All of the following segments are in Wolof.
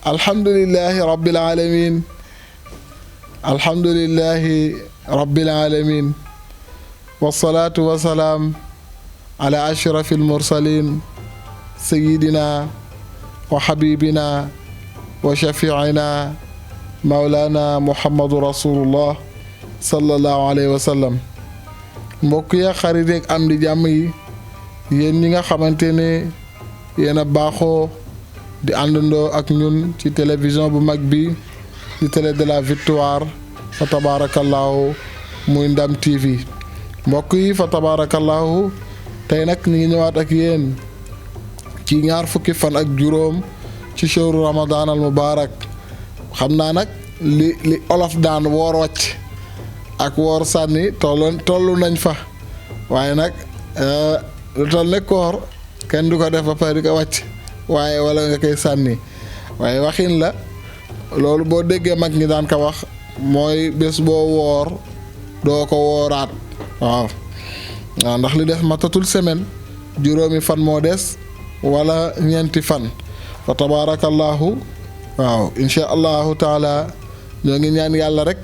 alhamdulillahi rabbil alamin alhamdulillahi rabbil alamin wassalatu wassalaam ala ashrafil mursalin sayyidina wa habibina wa shafiina mawlana muhammadu rasulullah sallallahu alayhi wa sallam. mbokk ya xarit ak am di jàmm yi yéen ñi nga xamante ne yéen a baaxoo di àndandoo ak ñun ci télévision bu mag bi di télé de la victoire fa tabaarakallaahu muy Ndam TV. mbokk yi fa tabaarakallaahu tey nag ñu ngi ñëwaat ak yéen ci ñaar fukki fan ak juróom ci shahru ramadan al mubarak. xam naa nag li olof daan woor wàcc ak woor sànni tollu nañ fa waaye nag lu toll ne koor kenn du ko def ba pare di ko wàcc waaye wala nga koy sànni waaye waxin la loolu boo déggee mag ñi daan ko wax mooy bés boo woor doo ko wooraat waaw ndax li des matatul semaine juróomi fan moo des wala ñeenti fan fa tabaarakallaahu waaw insha allahu taala ñoo ngi ñaan yàlla rek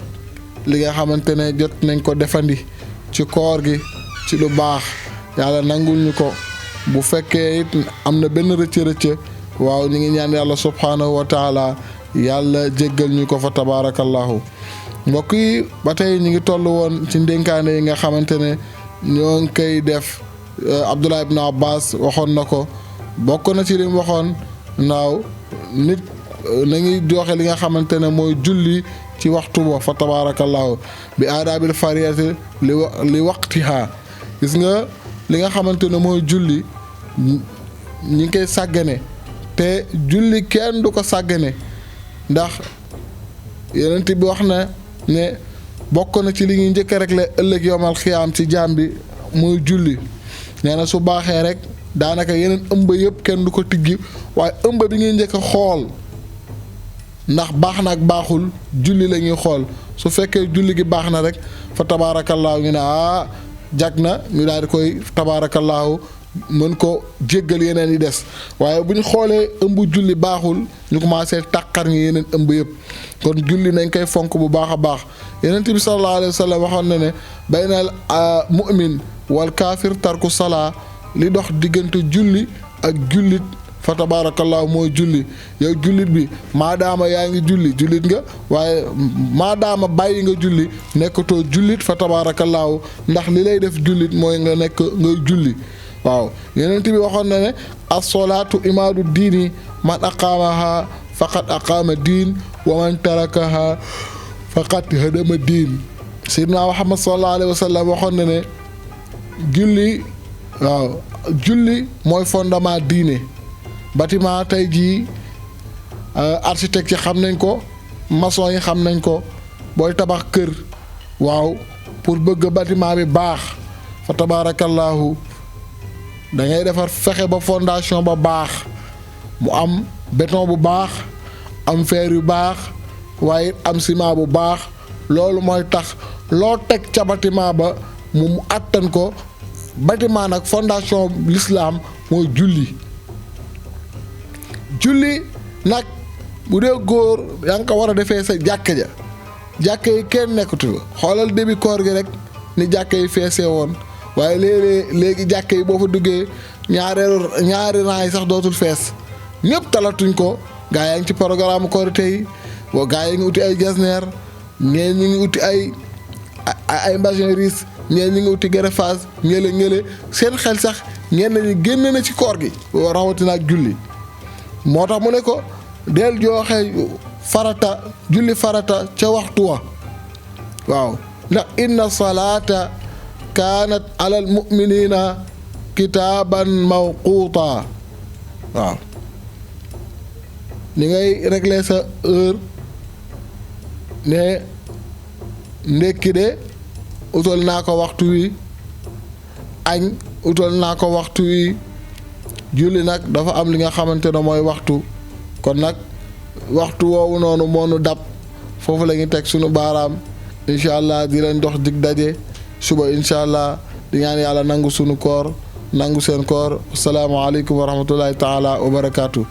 li nga xamante ne jot nañ ko defandi ci koor gi ci lu baax yàlla nangul ñu ko bu fekkee it am na benn rëcc waaw ñu ngi ñaan yàlla subhaanahu wa taala yàlla jéggal ñu ko fa tabaarakallaahu. mbokk yi ba tey ñu ngi toll woon ci ndénkaane yi nga xamante ne ñoo ngi koy def. Abdullah ibn Abbas waxoon na ko bokk na ci li mu waxoon naaw nit na ngi joxe li nga xamante ne mooy julli ci waxtu ba fa tabaarakallaahu bi aadaabil fariyati li waqtiha. gis nga li nga xamante ne mooy julli ñi ngi koy sàggane te julli kenn du ko sàggane ndax yonent bi wax na ne bokk na ci li ñuy njëkk rek la ëllëg yowmal xiyaam ci jaam bi muy julli. nee na su baaxee rek daanaka yeneen ëmb yëpp kenn du ko tiggi waaye ëmb bi ñuy njëkk a xool ndax baax na ak baaxul julli la ñuy xool su fekkee julli gi baax na rek fa tabaarakallaahu ñu ne jag na ñu daal di koy tabaarakallaahu mën ko jéggal yeneen yi des waaye bu ñu xoolee ëmb julli baaxul ñu commencé tàqar ñi yeneen ëmb yëpp kon julli nañ koy fonk bu baax a baax. yonent bi sallallaahu alayhi wa sallam waxoon na ne baynal mu'min wal kaafir tarku salaa li dox diggante julli ak jullit fa tabaarakallaahu mooy julli. yow jullit bi maadaama yaa ngi jullit nga waaye maadaama bàyyi nga julli nekkatoo jullit fa tabaarakallaahu ndax li lay def jullit mooy nga nekk ngay julli. waaw yonent bi waxoon na ne as-salaatu imaadu diini man aqaamaha faqad aqaama diin wa man tarakaha faqad hadama diin. Seydina Muhammad sallallaahu alayhi wa sallam waxoon na ne julli waaw julli mooy fondement diine. bâtiment tey jii architecte yi xam nañ ko maçon yi xam nañ ko booy tabax kër waaw pour bëgg bâtiment bi baax fa tabaarakallaahu da ngay defar fexe ba fondation ba baax mu am béton bu baax am fer yu baax waaye am ciment bu baax loolu mooy tax loo teg ca bâtiment ba mu àttan ko. bâtiment nag fondation l'islam mooy julli. julli nag bu dee góor yaa ngi ko war a defee sa jàkka ja jàkka yi kenn nekkatu xoolal début koor gi rek ni jàkka yi feesee woon waaye léegi jàkka yi boo fa duggee ñaari rang yi sax dootul fees ñëpp talatuñ ko gaa yaa ngi ci programme Korité yi boo gaa yi ngi uti ay jasneer ñee ñi ngi uti ay mbasin riis ñee ñi ngi uti greffage ñële seen xel sax ñenn ñi génn na ci koor gi rawatina ak julli. moo tax mu ne ko del joxe farata julli farata ca waxtu wa waaw ndax inna salaata kaanat alal mu'minina kitaaban mawquuta waaw ni ngay régler sa heure ne ndekki de utal naa ko waxtu wi añ utal naa ko waxtu wi julli nag dafa am li nga xamante ne mooy waxtu kon nag waxtu woowu noonu moo nu dab foofu la ñuy teg sunu baaraam incha allah di leen dox dig daje suba incha allah di ñaan yàlla nangu sunu koor nangu seen koor asalaamaaleykum wa rahmatullahi taala wa barakaatu.